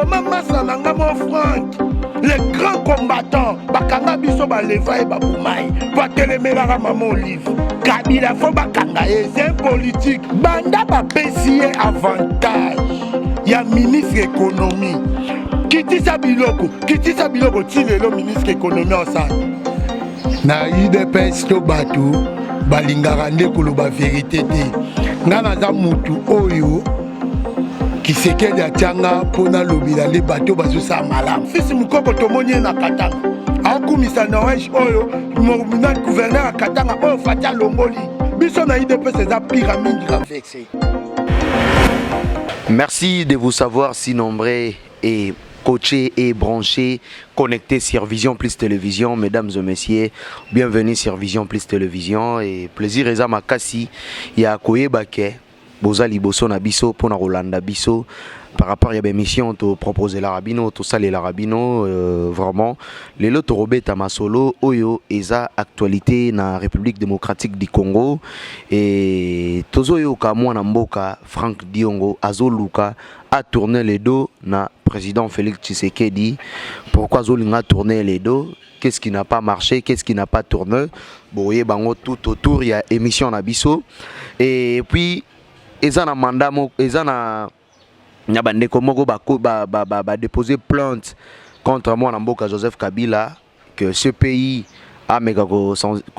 Mama Massa Nangamo Franck, les grands combattants, Bakanga Biso Baleva et Baboumai, Patelemera Maman Olive, Kabila Fobakanga, c'est un politique. Banda Babessier avantage, il y a ministre économie. Kitisa Biloko, Tilelo ministre économie en salle. Na UDPS to Batou, Balingarande Koloba vérité te. Ngana za mutu oyo. Qui se kende atianga pona lobila les bateaux bazo sa malam. Fils mukoko tomonye na Katanga. Akumisa na wesh oyo, mon gouverneur à Katanga oyo fatia longoli. Biso na IDP c'est la pyramide qui a vexé. Merci de vous savoir si nombreux et coachés et branchés, connectés sur Vision Plus Télévision. Mesdames et messieurs, bienvenue sur Vision Plus Télévision. Et plaisir Eza Makasi, ya koye bake. Bozali boso na biso pona Rolanda biso par rapport à l'émission to proposer la rabino to salé la rabino vraiment les lots robeta masolo oyo eza actualité na République démocratique du Congo et tozoyo ka mwana mboka Franck Diongo azoluka a tourné les dos na président Félix Tshisekedi. Pourquoi Zolinga a tourné les dos? Qu'est-ce qui n'a pas marché? Qu'est-ce qui n'a pas tourné? Boye bango tout autour il y a émission na biso et puis ezana mandamo ezana nyabande komoko ba déposer plainte contre moi na mboka Joseph Kabila que ce pays a mega ko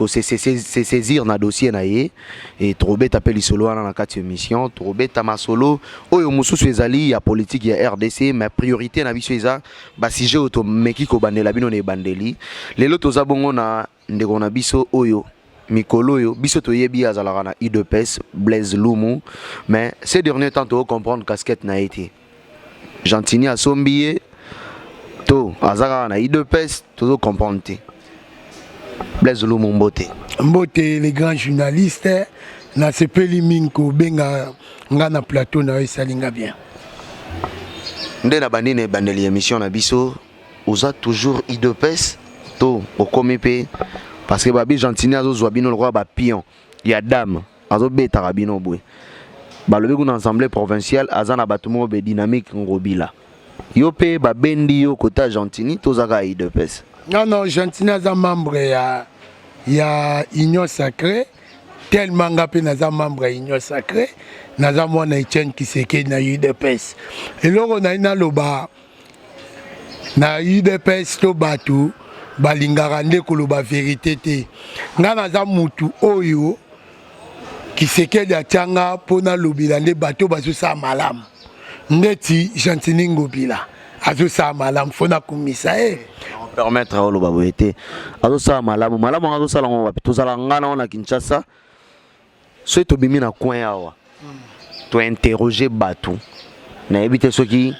saisir na dossier na ye et trobet appelle solo na kati émission trobet masolo oyo mususu ezali ya politique ya RDC mais priorité na biso eza ba sujet auto meki ko bandela bino ne bandeli lelo toza bongo na ndeko na biso oyo Mikolo yo biso to yebi azalaka na IDPS Blaise Lumu mais ces derniers temps to comprendre casquette na été Gentini a sombié to azalaka na IDPS to comprendre te Blaise Lumu mbote les grands journalistes na sepeli minko benga ngana plateau na esalinga bien nde na bandine bandeli émission na biso oza toujours IDPS to okomipe parce que babi Gentini azo zwabino le roi ba pion ya dame azo beta rabino bwe balobi kuna assemblée provinciale azana batumo be dynamique ngobila yo pe ba bendi yo kota Gentini tozaka IDPS non Gentini aza membre ya Union Sacrée tellement ngapé naza membre ya Union Sacrée naza mwana Etienne Kiseke na UDPS eloko na ina loba na UDPS to batu Balingarande Koloba vérité te. Ngana za mutu oyo Kisekedi atianga pona lobila nde bato bazo sa malam. Ndeti Gentini ngobila azo sa malam fona kumisa permettre au loba boete azo sa malam azo sala ngo to sala ngana na Kinshasa so to bimi na coin awa to interroger bato na éviter ceux qui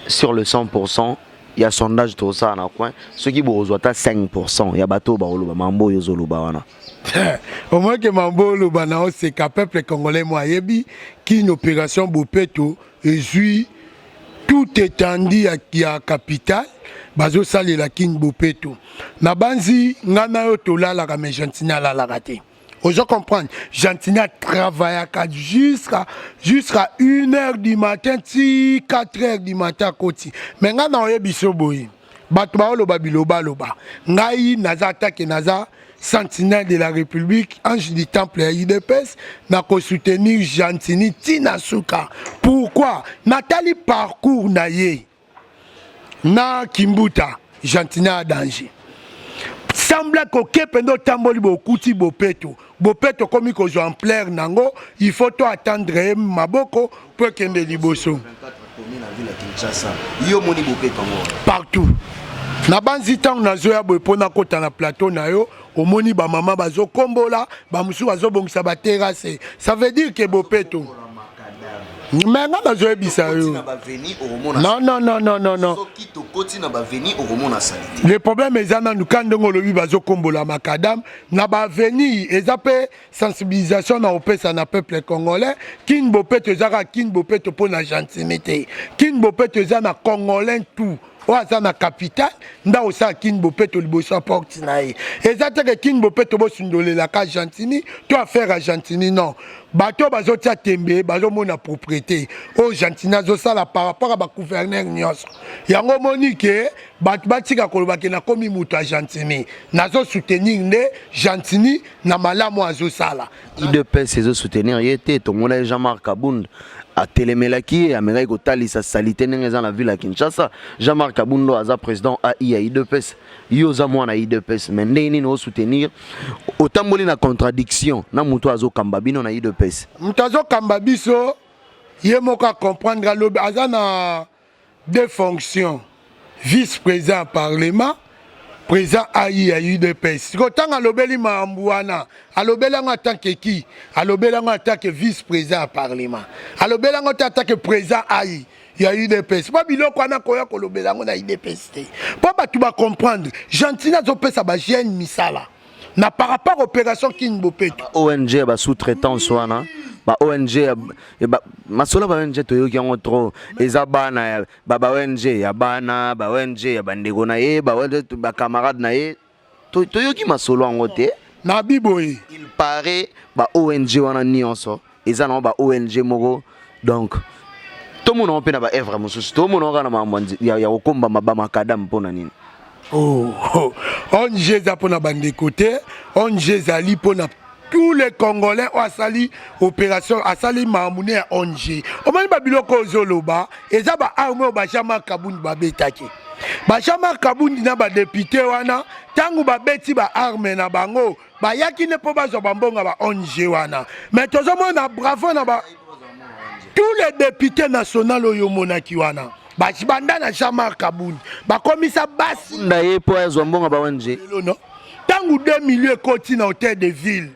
sur le 100% il y a sondage tout ça na coin ceux qui besoin ta 5% il y a bateau ba oloba mambo yo zoloba wana au moins que mambo oloba na c'est que peuple congolais moi yebi qui une opération Bopeto et joui tout étendu à capitale bazo sali la king Bopeto na banzi ngana yo to la la mais Gentini la la raté. Je comprends, Gentini a travaillé jusqu'à 1h du matin, 4h du matin côté. Mais quand on est bisoboy, batba loba biloba loba. Ngai naza attaque naza sentinelle de la République, ange du temple à IDPS, n'a qu'à soutenir Gentini Tina Souka. Pourquoi? Nathalie parcours naye na Kimbuta, Gentini a danger. Semble que pendant tamboli bokuti bopeto comme ko en plaire nango il faut to attendre maboko pour kende liboso partout na banzi tang na zoya boy pona kota na plateau na yo omoni ba mama bazo kombola ba musu bazo bongisa ba terrasse ça veut dire que bopeto mais non le problème est que nous quand on le bazo kombola macadam na ba veni ezapé sensibilisation na opesa na peuple congolais kin bopeto zaka kin bopeto pour la gentilité kin bopeto zana congolais tout oaza na capitale nda osa kin bopeto liboso porte na ye ezate que kin bopeto bo sundolela ka Gentini to affaire à Gentini non bato bazotia tembe bazomona propriété o Gentini azosala par rapport à ba gouverneur nyonso yango moni ke bato batika koloba ke na komi mutu a Gentini nazo soutenir nde Gentini na malamu azosala IDPS ezo soutenir yete tomona Jean-Marc Kabund a telemelaki ameka kotalisa salite ndenge eza na ville ya Kinshasa. Jean-Marc Kabundo aza président AI ya IDPS yo za mwana IDPS mais ndenge nini o soutenir otamboli na contradiction na mutu azokamba bino na IDPS mutu azokamba biso ye moko comprendre alobi aza na deux fonctions vice-président parlement président AI ya UDPS kotanga alobeli makambo wana alobeli yango en tant que qui alobeli yango en tant que vice-président ya parlement alobeli yango en tant que président AI ya UDPS pas biloko wana koya kolobela yango na UDPS te po bato bacomprendre Gentini azopesa bagene misala na par rapport opération King Bopeto ONG ba sous-traitance wana ba ONG ba masola ba ONG to yoki yango trop eza bana ba ONG ya bana ba ONG ya bandeko na ye ba ONG ba camarade na ye to yoki masolo yango te na biboye il paraît ba ONG wana nyonso eza na ba ONG moko donc to mona pe na ba evre mususu to mona kana mambo ya kokomba mabama kadam mpona nini ONG eza pona bandeko te ONG ezali pona tous les Congolais ont sali opération a sali mamoune à ONG. Au moins babiloko ozoloba eza ba armée ba Jean-Marc Kabundi ba betaki. Ba Jean-Marc Kabundi na ba député wana tangu ba beti ba armée na bango ba yaki ne po ba zo bambonga ba ONG wana. Mais tozomona bravo na ba tous les députés nationaux oyo monaki wana. Ba chibanda na Jean-Marc Kabundi ba komisa basi ndaye po zo mbonga ba ONG. Tangu 2 millions koti na hôtel de ville.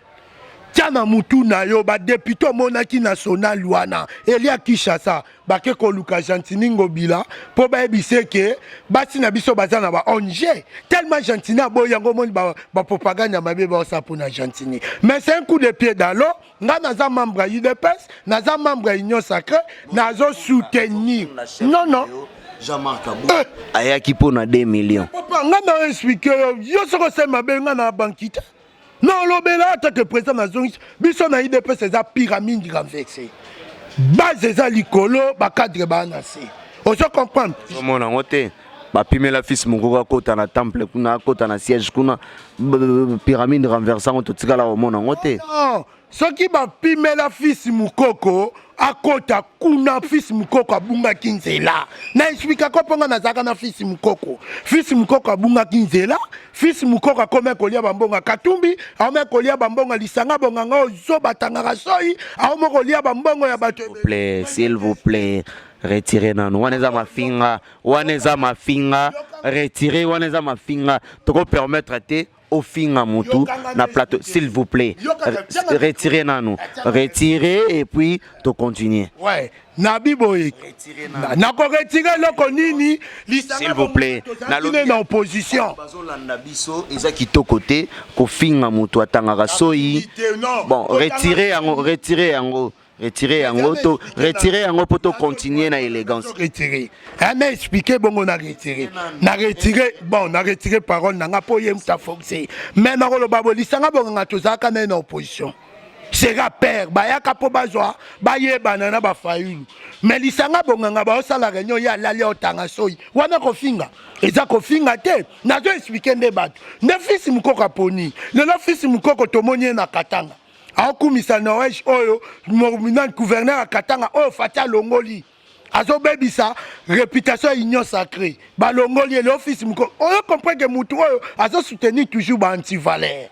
Tiana mutu na yo ba député monaki national wana Elia Kishasa ba ke ko luka Gentini ngobila po ba ebise ke basi na biso bazana ba ONG tellement Gentini aboyango moni ba propagande mabe ba osapona Gentini mais c'est un coup de pied dans l'eau nga naza membre ya UDPS naza membre ya Union Sacrée nazo soutenir non Jean-Marc Kabou ayaki pona 2 millions papa nga na expliquer yo soko se mabe nga na bankita. Non, l'obéla, tant que président Nazongi, biso na IDP c'est la pyramide renversée. Base c'est l'icolo, ba cadre ba nasi. On se comprend. Comment on a noté? Ba pime la fils mukoko kota na temple kuna kota na siège kuna pyramide renversée on totika la on a noté. Non, ce qui ba pime la fils mukoko akota kuna fils mukoko abunga kinzela na explique ko ponga na zaka na fils mukoko abunga kinzela fils mukoko akome kolia bambonga katumbi ame kolia bambonga lisanga bonga ngo zo batanga rasoi ame kolia bambongo ya bato s'il vous plaît retirez nanu waneza mafinga retirez waneza mafinga to permettre te au fin à Moutou, na plateau, s'il vous plaît, retirez nanu, retirez et puis tu continuez. Ouais, Nabi Boy, n'a pas retiré le konini, s'il vous plaît, na opposition. Ils ont quitté côté, qu'au fin à Moutou, attends, bon, retirez en gros. Retirez en gros pour continuer na élégance. Retirer. On a expliqué bon on a retiré. Na retiré parole na po yem ta foncé. Mais na lo baboli sanga bon nga tozaka na opposition. C'est rappeur ba ya kapo bazwa ba ye banana ba fayulu. Mais lisanga bon nga ba osala réunion ya lali otanga soyi. Wana ko finga. Eza ko finga te. Na zo expliquer ndebat. Ne fils mukoko poni. Le fils mukoko tomonye na Katanga. Akumisa Noël oyo mominant gouverneur Katanga oyo Fatia Longoli azo bebisa réputation Union Sacrée ba Longoli l'office mko on comprend que mutu oyo azo soutenir toujours ba anti-valeur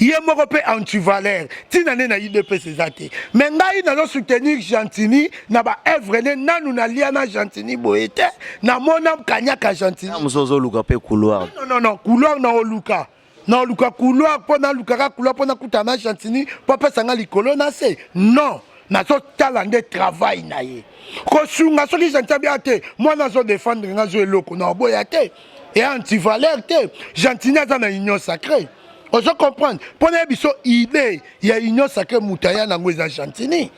yé moko pe anti-valeur tina ne na UDPS ezate mais ngai nazo soutenir Gentini na ba œuvre ne nanu na liana Gentini boete na mona kanyaka Gentini musozo luka pe couloir non couloir na oluka. Non, Luka couloir, pendant Luka couloir, pendant Koutana Gentini, papa sanga likolo na se. Non, na so talande travail na ye. Ko sunga so ki Gentini biate, moi na so défendre nga zo eloko na boyate. Et anti-valeur te, Gentini za na Union Sacrée. On se comprend. Pendant biso idée, il y a Union Sacrée Moutaya na ngweza Gentini.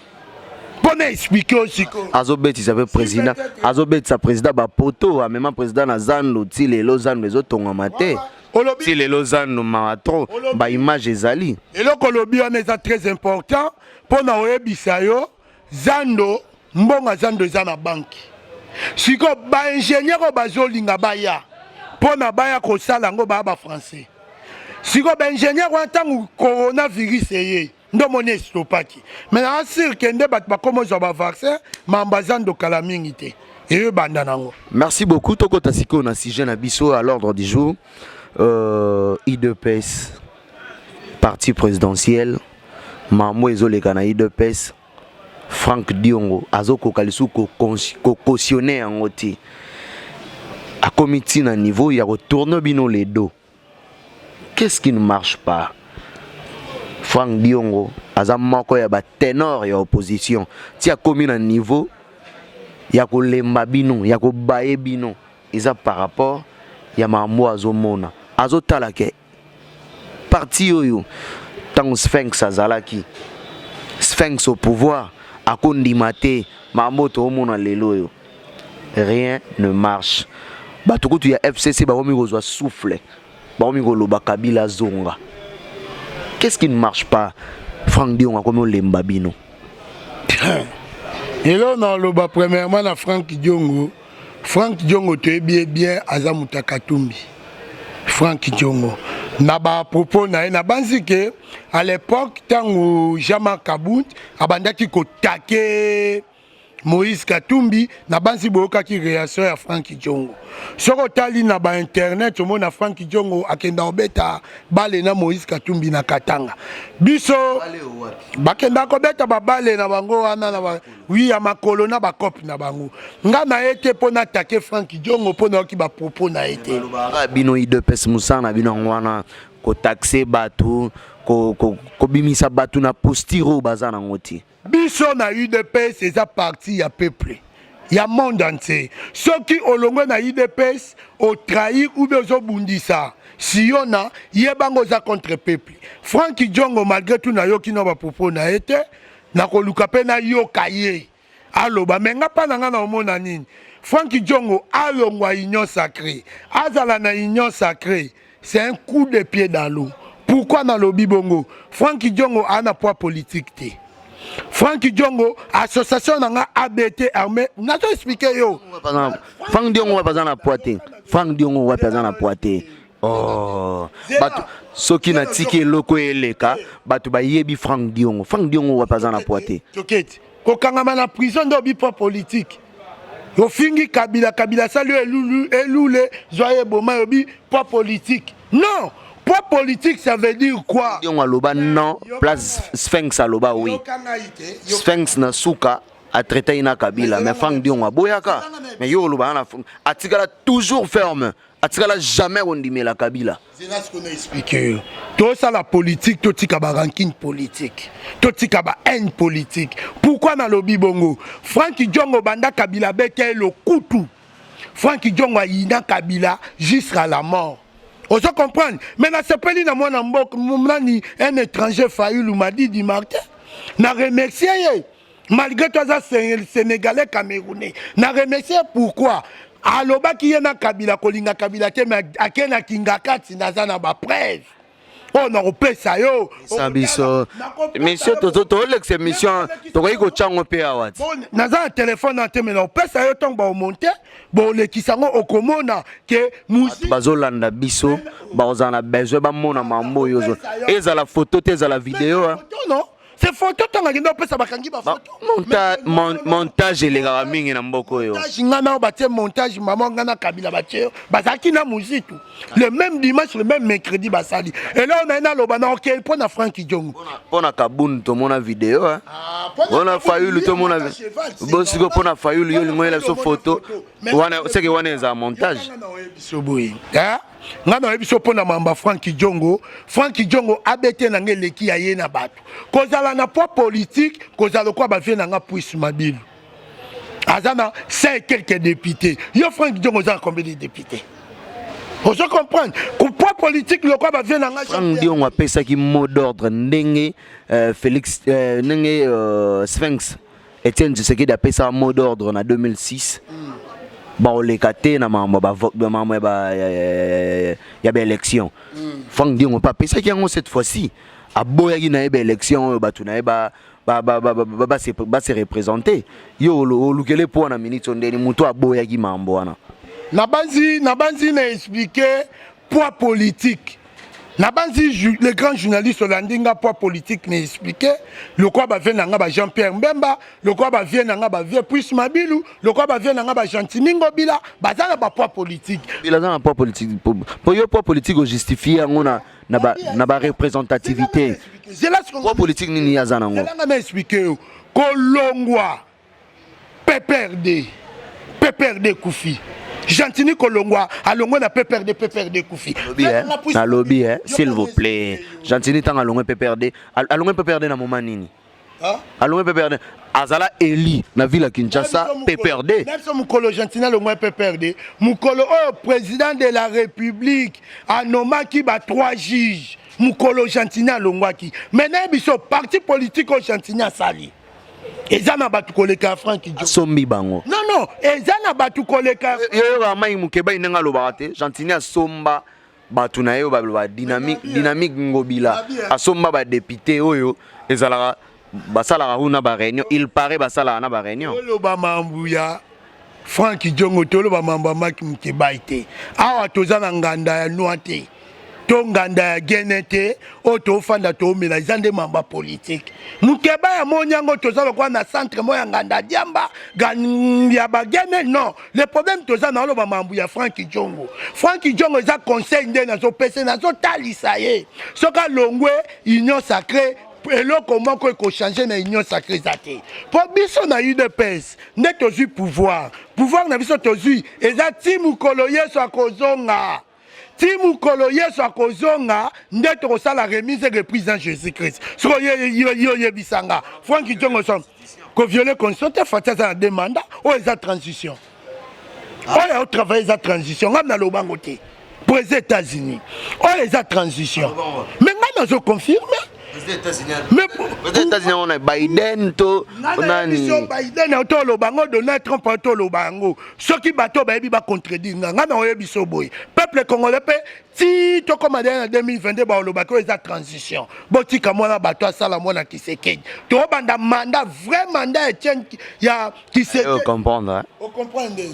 Pour expliquer aussi que Azobet il s'appelle président ba poto même président na Zan Loti les autres tonga maté Si les Lausanne trop, bah image ezali. Et là, Kolobi, on est très important pour nous oyebisayo Zando, mbonga Zando zana banque. Si ko ba ingénieur bazo linga baya, pour na baya ko sala ngo ba français. Si ko ba ingénieur en tant coronavirus eye, ndo moni stopaki. Mais en sûr kende bat ba komo zo ba vaccin, mamba Zando kala mingi te. Et banda nango. Merci beaucoup Toko Tasiko na sujet na biso à l'ordre du jour. IDPS parti présidentiel Mambo ezoleka na IDPS Franck Diongo azoko kalisu ko cautionner en oti à comité na niveau il y a retourne bino les dos. Qu'est-ce qui ne marche pas? Franck Diongo azamako ya ba ténor ya opposition ti a commis na niveau ya ko lemba bino ya ko baye bino eza par rapport ya mambo azomona azotala ke parti oyo tant Sphinx azalaki Sphinx au pouvoir akondimate mamoto omona lelo yo rien ne marche batukutu ya FCC baomi kozwa souffle baomi koloba Kabila zonga. Qu'est-ce qui ne marche pas? Franck Diongo akomi lemba bino et là on a le premièrement na Franck Diongo te bien azamuta Katumbi. Franck Diongo na ba propos na banzi ke à l'époque tango Jama Kabout abandaki ko take Moïse Katumbi na banzi boka ki réaction ya Franck Diongo soko tali na ba internet o mona Franck Diongo akenda obeta bale na Moïse Katumbi na Katanga biso bakenda ko beta ba bale na bango wana na ba oui ya makolo na ba cop na bango nga na ete pona take Franck Diongo pona ki ba propos na ete bino IDPS musana bino wana ko taxer batu ko bimisa batu na postiro bazana ngoti biso na UDPS eza parti ya peuple ya monde entier soki olongo na UDPS o trahir ou bien ozobundisa siona yebango za contre peuple. Franck Diongo malgré tout na yoki na ba propos na ete na koluka pe na yoka ye aloba menga pa na nga na omona nini Franck Diongo alongwa union sacrée azala na union sacrée c'est un coup de pied dans l'eau. Pourquoi dans le Bibongo? Franck Diongo a un poids politique. Franck Diongo, association n'a ABT armée, n'a pas expliqué yo. Franck Diongo va pas en apporter. Franck Diongo va pas en apporter. Oh, ce qui n'a tiqué loko eleka, batu ba yebi Franck Diongo. Franck Diongo va pas en apporter. Toket, kokangama na prison do poids politique. Yo fingi Kabila salu eloule joyeux boma yobi poids politique. Non. Poids politique, ça veut dire quoi? Non, place Sphinx à l'oba, oui. Sphinx na souka a traité ina Kabila, mais Franck Diongo a boyaka. Mais yo l'oba na atikala toujours ferme. Atikala jamais ondimé la Kabila. C'est là ce qu'on a expliqué. Tout ça la politique, tout tika ba ranking politique, tout tika ba haine politique. Pourquoi na lobby bongo? Franck Diongo banda Kabila beke le coutou. Franck Diongo a ina Kabila jusqu'à la mort. On se comprend. Mais dans ce pays, un étranger Fayoulou m'a dit Martin. N'a remercié. Malgré tout ça, Sénégalais, Camerounais. N'a remercié pourquoi? Aloba qui est na Kabila, Kolinga Kabila, mais à Kena Kingaka, Tinazana ba preuve. Oh non, on ça yo. Sabiso. Monsieur, tu as mission. Tu as eu chango pe awat. Naza téléphone en teme na pesa yo tong ba monter. Bon le kisango okomona que musique bazolanda biso bazana besoin ba mona mambo yozo. Eza la photo, eza la vidéo. Non. C'est photo tanga kindo pesa bakangi ba photo. Montage les gars mingi na mboko yo. Montage ngana batie montage maman ngana Kabila batie bazaki na musique. Le même dimanche, le même mercredi basali. Et là on a un loba na OK pour na Franck Diongo. Pour na Kaboun to mona vidéo hein. On a Fayoulou to mona. Bosiko pour na Fayoulou yo lingoela so photo. Wana c'est que wana eza montage. Hein? Ngana ebiso pona mamba Franck Diongo abete na ngeleki ya ye na bato kozala na poids politique kozala kwa ba vie na nga puisse mabile azana 5 quelques députés yo Franck Diongo za combien de députés on se comprend ko poids politique le kwa ba vie na nga Franck Diongo apesa ki mot d'ordre ndenge Félix ndenge Sphinx Etienne Tshisekedi apesa mot d'ordre na 2006 baoleka te na mambo ya élection. Franck Diongo pas pesa ki yango cette fois-ci aboyaki na élection batu na se représenter yo lukele po na ministre ndeni muto aboyaki mambo wana na banzi na expliquer poids politique. Les grands journalistes hollandais poids politique n'a expliqué le quoi va venir nanga Jean-Pierre Mbemba, le quoi va venir nanga Vieux Puisse Mabilou, le quoi va venir nanga Gentiningo Bila, bazana ba poids politique. Il a un poids politique pour yo poids politique au justifier ngona na ba représentativité. Poids politique nini yazana ngo. On a expliqué Kolongwa PPRD Koufi. Gentini Kolongwa, alongwa na PPRD Koufi. Na lobby, s'il vous plaît. Gentini tang alongwa PPRD. Alongwa PPRD na moment nini? Alongwa PPRD. Azala Eli na ville Kinshasa PPRD. Nelson Mukolo Gentini alongwa PPRD. Mukolo président de la République anomaki ba 3 juges. Mukolo Gentini alongwa ki. Maintenant biso parti politique au Gentini sali. Ezana batu koleka Franck Diongo. Sombi bango. Non, ezana batu koleka. Yo ba mai mukeba inenga loba te. Gentini asomba batu na yo ba dynamique ngobila. Asomba ba député oyo ezala basala una ba réunion, il paraît basala na ba réunion. Loba mambuya Franck Diongo tolo ba mamba maki mukeba ite. Awa tozana nganda ya noate. Tonganda ya genete oto fanda to mela izande mamba politique mukeba ya monyango tozalo kwa na centre moya nganda diamba ya bagene non le problème tozana lo ba mambu ya Franck Diongo za conseil ndé na zo pese na zo talisa ye soka longwe union sacrée eloko moko ko changer na union sacrée zate po biso na UDPS nde tozui pouvoir na biso tozui eza timu kolo yeso akozonga Timu kolo yeso akozonga ndeto kosala remise et reprise en Jésus-Christ. Soko yo bisanga. Franck Diongo son ko violer constitution fata za demanda o eza transition. O ya travailler za transition ngam na lobango te. Pour les États-Unis. O eza transition. Mais ngam zo confirmer. Mais aux États-Unis on a Biden to nani Biden to lo bango Donald Trump to lo bango soki bato ba yebi ba contredire nga na oyebi so boy peuple congolais pe ti to comme en 2022 ba lo bako eza transition botika mona bato asala mona Kisekedi to banda mandat vrai mandat Etienne ya Kisekedi on comprendre on comprendre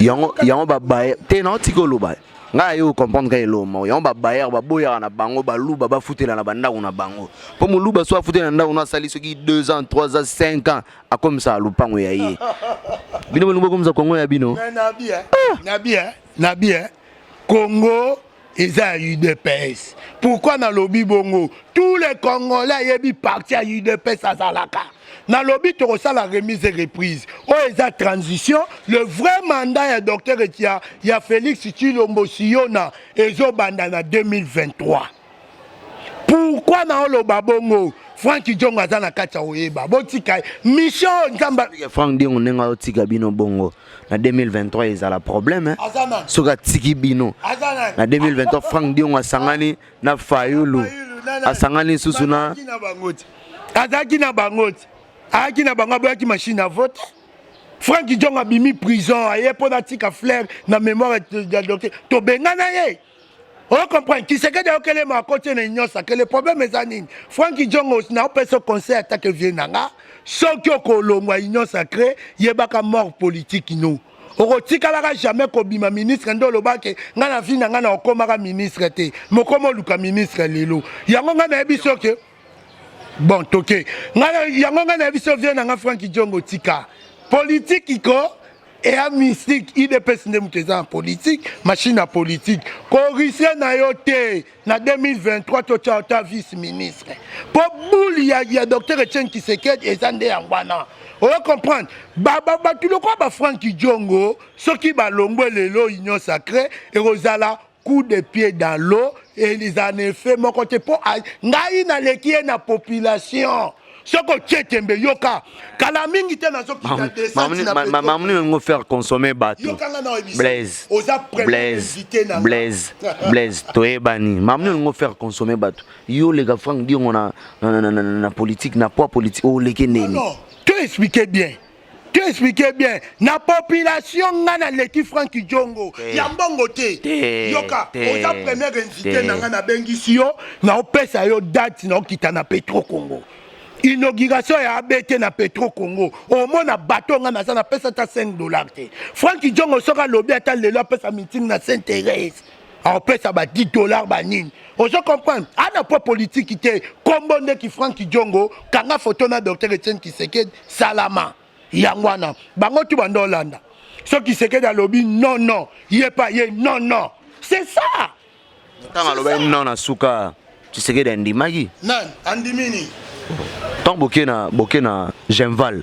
yango ba baye te na tikolo ba nga yo comprendre ka eloma yo ba bayer ba boya na bango ba luba ba futela na banda una bango po mu luba so futela na una sali soki 2 ans 3 ans 5 ans a comme ça lupango ya ye bino bongo comme ça Congo ya bino na bien Congo eza UDPS pourquoi na lobby bongo tous les Congolais yebi parti à UDPS azalaka na lobby to ça la remise et reprise o eza transition le vrai mandat ya docteur Etia ya Félix Tshilombo Siona ezo banda na 2023 pourquoi na lo babongo Franck Diongo azana kacha oyeba botika mission nzamba Franck Diongo nenga otika bino bongo na 2023 ezala problème soka tiki bino na 2023 Franck Diongo asangani na Fayulu asangani susuna azaki na bangoti aki na bango boyaki machine à vote Franck Diongo abimi prison aye pona tika flair na mémoire de docteur to bengana ye on comprend qui c'est que de okele ma côté na union sacrée le problème est anine Franck Diongo na opesa conseil attaque vienanga soki okolongwa union sacrée yebaka mort politique no okotikalaka jamais kobima ministre ndo lobake nga na vie na nga na okomaka ministre te mokomo luka ministre lelo yango nga na yebi soki bon toke yango nga na biso vient na Franck Diongo tika politique iko et a mystique IDPS ndem teza en politique machine à politique ko risque na yote na 2023 to ta vice ministre po bouli ya docteur Etienne Kisekedi ezande yangwana on comprendre baba tu le quoi ba Franck Diongo soki ba longwe lelo union sacrée et rozala coup de pied dans l'eau et les en effet mon côté pour ngai na leki na population soko tchetembe yoka kala mingi te na zo kita descente na mamni ngo faire consommer bateau Blaise toebani mamni ngo faire consommer bateau yo les gars Franck Diongo na politique na poids politique o leki neni non tu expliquer bien tu expliquais bien na population ngana leki Franky Djongo ya mbongo te yoka oza premier invité na ngana bengisi yo na opesa yo date na okita na Petro Congo inauguration ya ABT na Petro Congo au moins na bateau ngana ça na pesa ta $5 te Franky Djongo soka lobi ata lelo pesa meeting na Sainte-Thérèse a pesa ba $10 ba nini ozo comprendre ana po politique te kombo ndeki Franky Djongo kanga photo na docteur Etienne Tshisekedi salama yangwana bango tu bando Hollande ceux qui se quedent à lobby non non yé pas yé non non c'est ça tant aloba non na suka tu sais que ndimagi nan andimini tant bokena Genval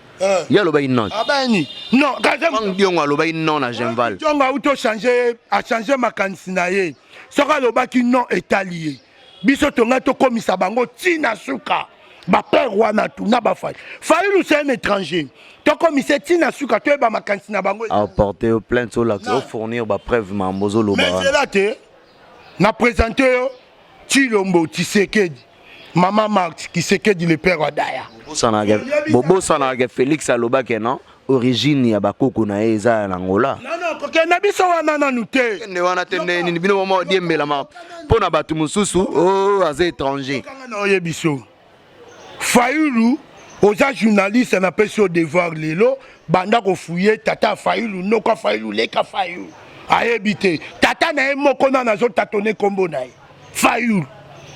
ya aloba non abani non quand Diongo aloba non na Genval Diongo a auto changer a changer makanisi na ye soka aloba ki non étallié biso tonga to komisa bango tina suka ba père wana tu na ba fay Fayulu c'est un étranger to komisa tina suka to ba makanisi na bango a porter plainte sur l'accès fournir ba preuve mambozo loba mais c'est là te na présenter Tshilombo Tshisekedi Maman Marx Tshisekedi le père Odaya Bobo Sanaga Félix aloba ke non origine ya bakoko na eza na Angola non parce que na biso wana na nuté ne wana tene ni bino mo diembela ma pona batu mususu oh az étranger na yebiso Fayulu oza journaliste na peso devoir lelo banda ko fouiller tata Fayulu noko Fayulu leka Fayulu ayebite tata na moko na zo tatone kombo na Fayulu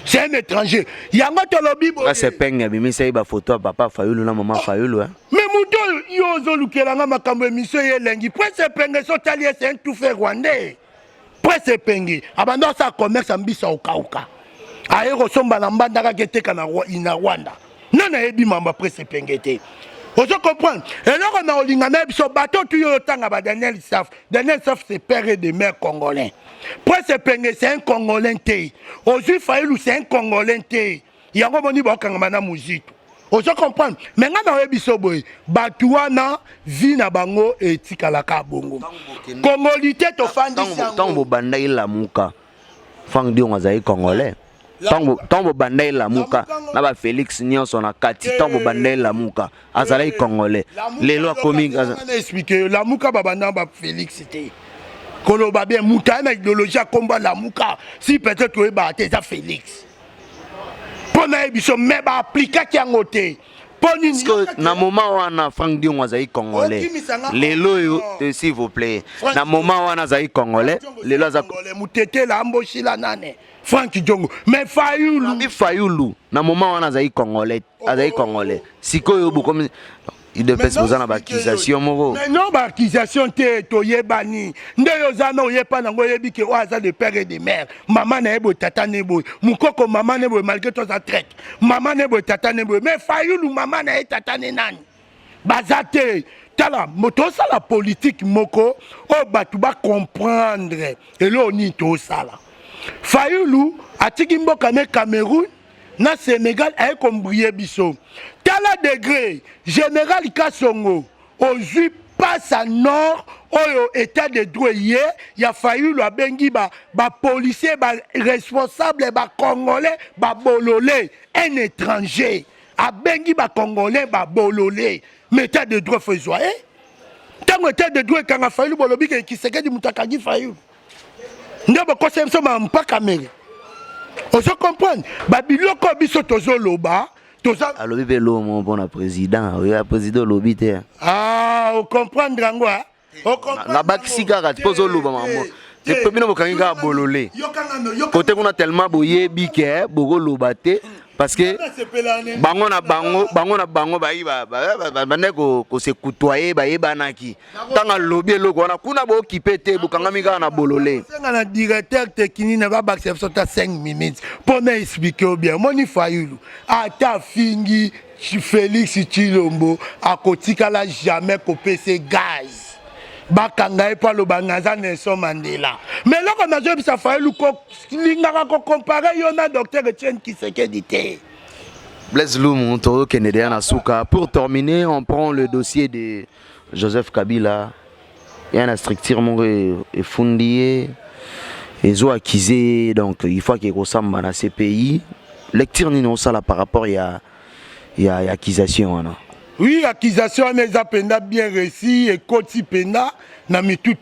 c'est un étranger yango tolobi bo c'est penga bimi sai ba photo papa Fayulu na maman Fayulu hein mais muto yo zo lukelanga makambo émission yelengi presse penga so tali c'est un tout fait rwandais presse penga abanda sa commerce ambisa okauka ayero somba na mbanda ka keteka na Rwanda nana yebi mamba presse penga te ozo comprendre eloko na olinga na biso bato tu yo tanga ba Daniel Saf c'est père et de mère congolais Presse Penge c'est un congolais te Ozu Fayulu c'est un congolais te yango moni ba kanga na musique ozo comprendre mais nga na yebiso boy batu wana vi na bango etikalaka bongo congolité to fandi sango tango banda ilamuka fang dionga za congolais Tango bandai la muka na ba Félix nyonso na kati tango bandai la muka azalai congolais lelo akomi expliquer la muka babanda ba Félix te kono ba bien muta na idéologie combat la muka si peut-être we ba te za Félix pona ebiso me ba appliquer ki angote poni na moment wana Frank Diongo azai congolais lelo yo s'il vous plaît na moment wana azai congolais lelo azai congolais mutete la amboshila nane Franky Djongo mais Fayulu na moment wana azai congolais sikoyo comme il devait se poser na accusation moko mais non ba accusation te to yebani ndeyo zana oyepa nango yebi ke oaza de père et de mère maman na ebo tata nebo mukoko maman nebo malgré toi ça traite maman nebo tata nebo mais Fayulu maman na tata ne nani bazate tala moto sala politique moko o batu ba comprendre et lo ni to sala Fayulu atiki mboka ne Cameroun na Sénégal ay kombriye biso tala degré général Kasongo ozui passe à nord oyo état de droit yé ya Fayulu abengi ba policier ba responsable ba congolais ba bololé un étranger abengi ba congolais ba bololé mais état de droit faisoi tango état de droit kanga Fayulu bolobi ke Tshisekedi mutakangi Fayulu ndebo ko semso ma mpaka mere ozo comprendre ba biloko biso tozo loba toza alobi be lo mon bon président oya président lobi te o comprendre ngo o comprendre na bakisika ka tozo loba mamo te pemino bokangi ka bololé côté qu'on a tellement boye bike bogo loba te parce que bango na bango ba ko se kutoyer ba yebanaki tanga lobi eloko wana kuna bo kipete bokangami ka na bololé na directeur technique na ba baxer sota 5 minutes pour m'expliquer bien moni Fayulu ata fingi Félix Tshilombo akotikala jamais ko PC gaz bakanga e pa lo bangaza Nelson Mandela mais là on a joué ça Fayulu ko lingaka ko comparer yo na docteur Etienne Tshisekedi te Blaise Lumunto Kennedy na suka. Pour terminer, on prend le dossier de Joseph Kabila. Il y a un strictement fondé ils ont accusé donc il faut qu'il ressemble à ces pays lecture ni non ça là par rapport il y a accusation Oui, accusation n'est pas bien réussi et koti pena na mitu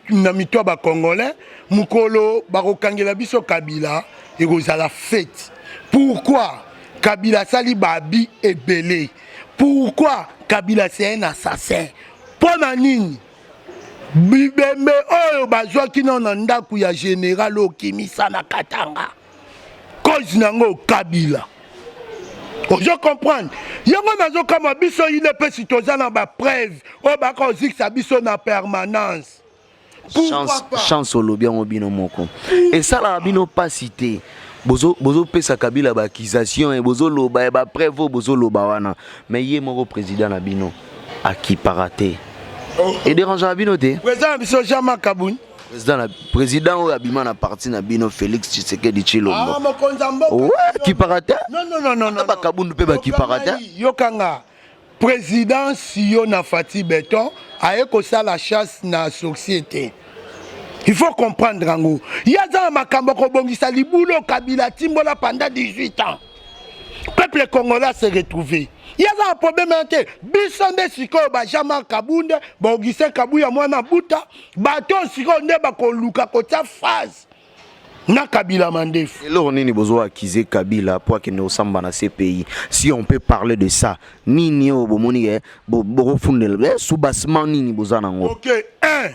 ba congolais mukolo barokangela biso Kabila et la fête. Pourquoi Kabila sali babi et belé? Pourquoi Kabila c'est un assassin? Pour nini Bibembe oyo bazwa kino na ndaku ya général Okimisa na Katanga. Cause nango Kabila. Je comprends. Yango nazo kama biso il est petit tozana ba preuve o ba ko ziksa biso na permanence. Chance au bien au bino moko. Et ça la bino pas cité. Bozo pesa Kabila ba accusation et bozo loba ba preuve bozo loba wana. Mais yé moko président na bino a qui paraté. Et dérange à bino té. Président biso Jean-Marc Kaboun. Président ou abima na parti na bino Félix Tshisekedi Tshilombo. Ah mokonzambo. Ouais, qui paraté? Non. Ba Kaboun pe ba qui paraté. Yokanga. Président Sio na Fati Beton a écossé la chasse na société. Il faut comprendre Rango. Yaza makambo ko bongisa libulo Kabila Timbola pendant 18 ans. Peuple congolais s'est retrouvé. Il y a un problème que Bissonde Siko ba Jean-Marc Kabunda, Bongise Kabuya mwana buta, bato Siko nde ba ko luka ko ta phase. Na Kabila mandefu. Et là on est besoin accuser Kabila pour qu'il ne samba na ces pays. Si on peut parler de ça, nini o bomoni bo fundel soubassement nini bozana ngo. OK, 1.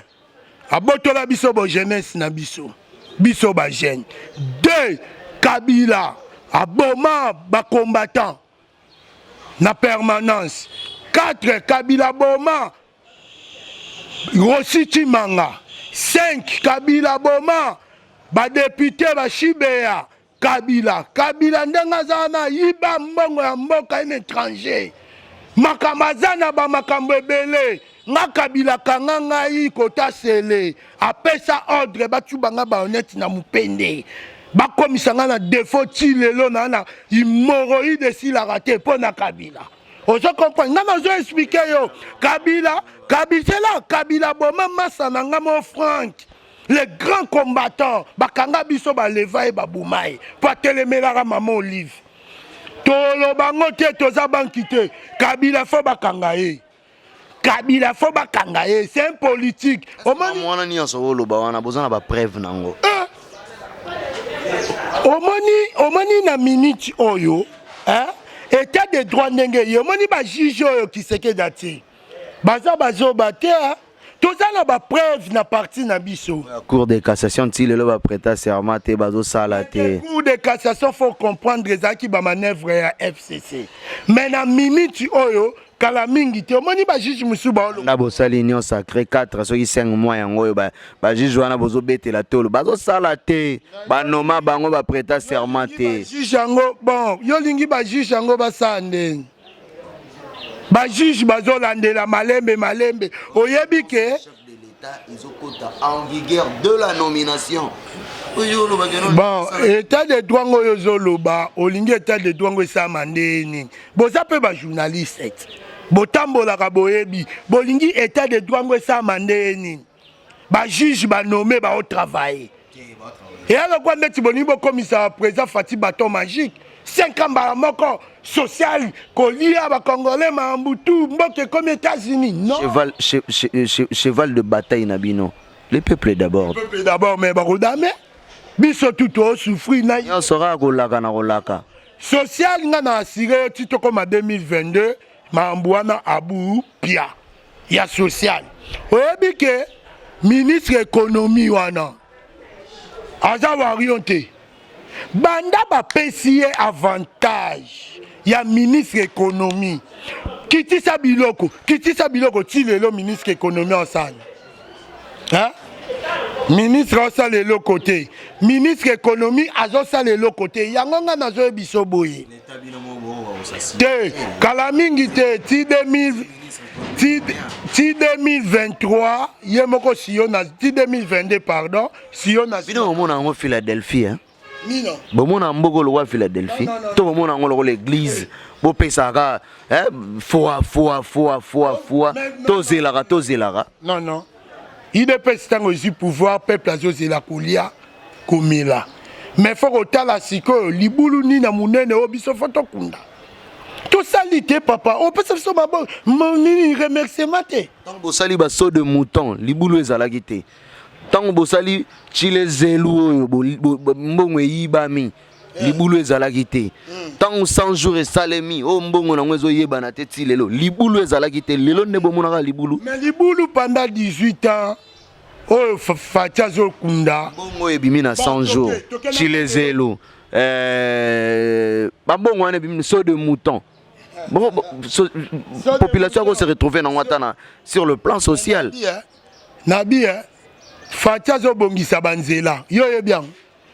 Abotola biso bo jeunesse na biso. Biso ba jeune. 2. Kabila aboma ba combattant na permanence. 4. Kabila boma Rossi Chimanga. 5. Kabila boma ba député ba Shibeya. Kabila ndenga zana yiba mbongo ya mboka un étranger. Makamazana ba makambo ebele. Nga Kabila kanga ngai kota sele. Apesa ordre batu banga ba honnête na mupende. Bakomisanga na défaut tilelo na hémorroïde si la raté pour na Kabila. On se comprend. Nga nazo expliquer yo. Kabila Kabila boma masa na ngamo Frank. Les grands combattants bakanga biso ba levaye ba boumaye. Pa telemelara maman Olive. Tolo bango te toza bankite. Kabila fo bakanga ye. Kabila fo bakanga ye. C'est un politique. Omona ni oso lo ba wana bozana ba preuve nango. Omoni na minute oyo, état de droit ndenge yo omoni ba juge oyo Kiseke dati. Bazo bate, tout ça na ba preuve na parti na biso. Cour de cassation ti lelo ba prêter serment te bazo sala te. Cour de cassation faut comprendre ezaki ba manœuvre ya FCC. Mais na minute oyo kala mingi te omoni ba juge musu ba olo. Na bosali union sacrée 4 soki 5 mois yango yo ba juge wana bozo betela tolo bazo sala te ba noma bango ba prêter serment te. Juge yango bon yo lingi ba juge yango ba sande. Ba juge bazo landela malembe oyebi ke Chef de l'État ils ont en vigueur de la nomination. Bon, état de droit ngoyo zoloba, olingi état de droit ngo sa mandeni. Boza pe ba journaliste. Botambola ka boyebi, bolingi état de droit ngo sa mandeni. Ba juge ba nommé ba au travail. Et alors quoi net boni bo commissaire président Fati Baton magique. 5 ans ba moko social kolia ba congolais ma mbutu mboke comme États-Unis. Non. Cheval de bataille nabino. Le peuple d'abord. Le peuple d'abord mais ba rodame. Biso tout au souffrir na yo sera kolaka na kolaka. Social nga na assuré tito comme en 2022 mambuana abu pia. Ya social. Oyebi ke ministre économie wana. Aza orienté. Banda ba pesier avantage. Ya ministre économie. Kitisa biloko ti lelo ministre économie ensemble. Hein? Ministre osa le côté. Ministre économie azosa le côté. Yangonga nazo biso boye. Te kala mingi te ti 2023 yemoko siona ti 2022 pardon siona bino mona ngo Philadelphie hein. Nino. Bomona mboko lo wa Philadelphie. To bomona ngo l'église. Bo pesaka foi tozelaka. Non. Il est pas tant aussi pouvoir peuple azoze la kolia komela. Mais faut que la siko libulu ni na munene obiso foto kunda. Tout ça l'ité papa. On peut se faire mon remerciement. Tant que bosali baso de mouton, libulu ezalaki te. Tant que bosali chile zelu mbongo yibami, libulu ezalaki te. Tant que 100 jours esalemi, o mbongo na ngwezo yebana te ti lelo, libulu ezalaki te. Lelo ne bomonaka libulu. Mais libulu pendant 18 ans. Oh, Fatiazo Kunda. Bongo ebimi na 100 jours. Chile zelu. Babongo ane ebimi so de mouton. Bon, population va se retrouver dans Ouattana sur le plan social. Nabi, Fatia Zobongisa Banzela, yo bien,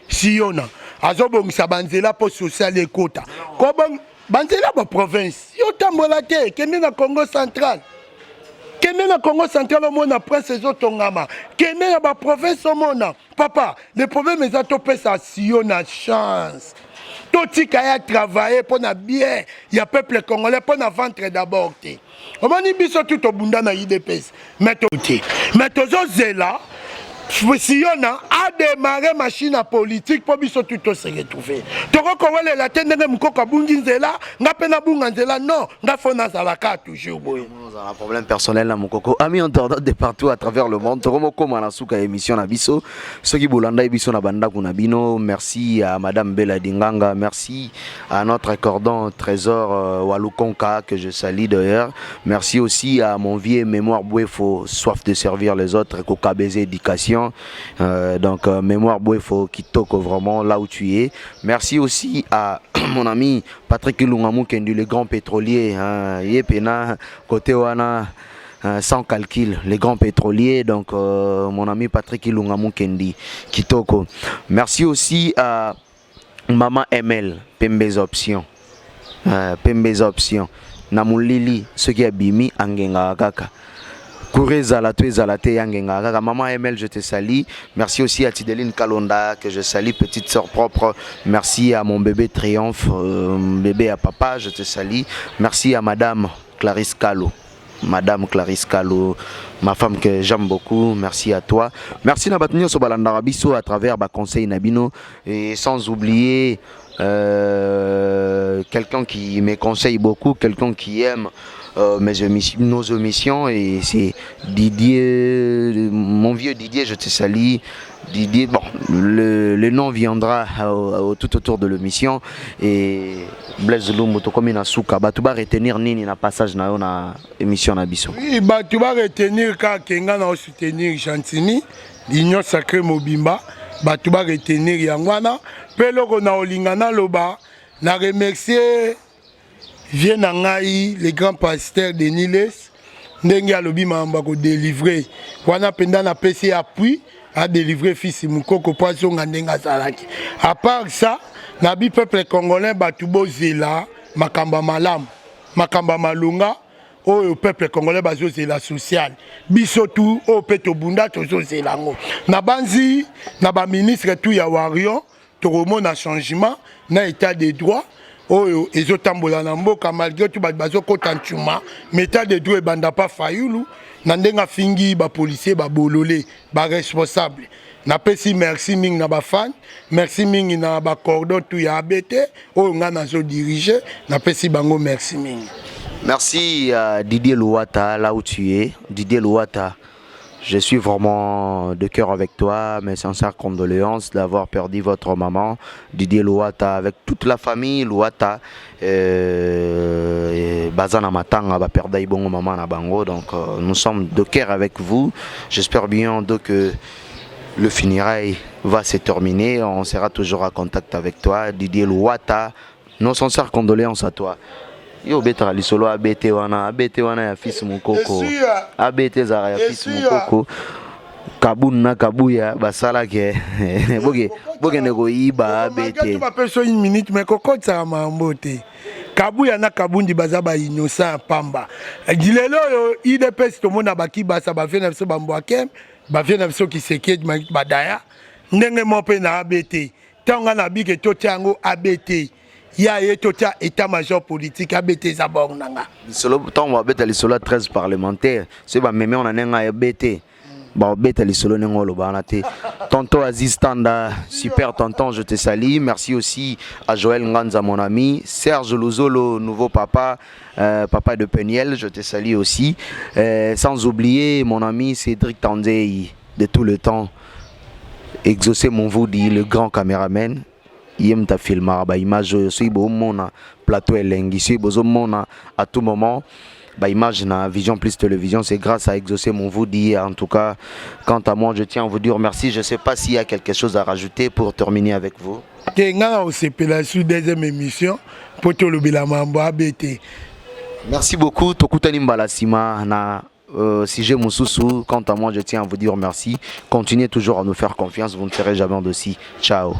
Siona, Azobongisa Banzela pour social et quota. Comme Banzela, ma province, yo tambolate, Kenya na Congo central. Kenya na Congo central, au monde après ces autres ngama. Kenya na province au monde. Papa, le problème est à topé ça, Siona chance. Tout ce qui a travaillé pour na bien, il y a peuple congolais pour na ventre d'abord. On m'a dit tout au bunda na IDPS. Mais tout zela, si on a démarré machine politique pour biso tout se retrouver. Toko kongolais la tête de mukoko bungi zela, nga pena bunga zela non, nga fona zalaka toujours boy. Nous avons un problème personnel là mukoko. Amis internautes de partout à travers le monde. Toko moko manasuka émission na biso. Ceux qui bolanda émission na banda kunabino. Merci à Madame Bella Dinganga. Merci à notre cordon trésor Walukonka que je salue d'ailleurs. Merci aussi à mon vieux mémoire Bouefo, soif de servir les autres, Kokabeze éducation. Donc mémoire Bouefo Kitoko vraiment là où tu es. Merci aussi à mon ami Patrick Lungamou Kendi, le grand pétrolier. Yepena côté wana sans calcul, les grands pétroliers. Donc mon ami Patrick Lungamou Kendi Kitoko. Merci aussi à Maman ML Pembez Option. Pembez Option. Namulili ce qui a bimi angenga kaka. Maman Emel, je te salue. Merci aussi à Tideline Kalonda, que je salue, petite soeur propre. Merci à mon bébé Triomphe, bébé à papa, je te salue. Merci à Madame Clarisse Calo. Madame Clarisse Calo, ma femme que j'aime beaucoup, merci à toi. Merci à Batunio Sobalandarabiso à travers Conseil Nabino. Et sans oublier quelqu'un qui me conseille beaucoup, quelqu'un qui aime nos émissions, et c'est Didier, mon vieux Didier, je te salue. Didier, bon, le nom viendra tout autour de l'émission. Et Blaise Lumbo, comme il a souka, tu vas retenir nini na passage na na émission na biso. Oui, tu vas retenir quand Kenga na soutenir Chantini, l'Union Sacrée Mobimba, tu vas retenir Yangwana, Peloko na Olingana Loba, na remercier Viens Nangaï, le grand pasteur de Niles, Ndenga Lobi Mamba ko délivrer. Wana penda na PC appui à délivrer fils Mukoko poisson ndenga salaki. À part ça, nabi peuple congolais batubo zela makamba malam, makamba malunga o peuple congolais bazo zela social. Biso tout o peto bunda tozo zelango. Na banzi na ba ministre tout ya warion, to remona changement na état de droit. Oh, ezotambola na mboka malgré tout bazo kotanchuma métal de droit banda pas fayulu nandenga fingi ba policier ba bololé ba responsable na pesi merci ming na ba fan merci ming na ba cordon tout ya ABT oh nga nazo diriger na pesi bango merci ming. Merci à Didier Louata là où tu es. Didier Louata, je suis vraiment de cœur avec toi, mes sincères condoléances d'avoir perdu votre maman, Didier Louata, avec toute la famille Louata. Bazana Matanga va perdre bon maman na bango, donc nous sommes de cœur avec vous. J'espère bien donc que le funérail va se terminer. On sera toujours en contact avec toi, Didier Louata. Nos sincères condoléances à toi. Yo betara lisolo abete wana ya fils mukoko abete zara ya fils mukoko kabuna kabuya basala ke boge nego iba abete ba peso une minute mais kokotsa mambote kabuya na kabundi bazaba innocent pamba dilelo yo IDPS to mona baki basa ba vena biso bambwakem ba vena biso ki seke badaya ndenge mope na abete tanga na bike to tiango abete ya yetota état-major politique ABT Zabornanga. Solo temps on va mettre les sols 13 parlementaires. C'est ba mémé on a nenga ABT. Tonton Aziz Tanda, super tonton, je te salue. Merci aussi à Joël Nganza, mon ami. Serge Louzolo, nouveau papa, papa de Peniel, je te salue aussi. Sans oublier mon ami Cédric Tandei, de tout le temps. Exaucé mon vous dit le grand caméraman. Yem ta filmar ba image suis bo mona plateau elengi suis bozo mona à tout moment. Bah, image na Vision Plus Télévision, c'est grâce à Exaucé mon vous dit. En tout cas, quant à moi, je tiens à vous dire merci. Je ne sais pas s'il y a quelque chose à rajouter pour terminer avec vous. Deuxième émission pour merci beaucoup. Tokutani Mbalasima na Sije Moussousou. Quant à moi, je tiens à vous dire merci. Continuez toujours à nous faire confiance. Vous ne serez jamais en dessus. Ciao.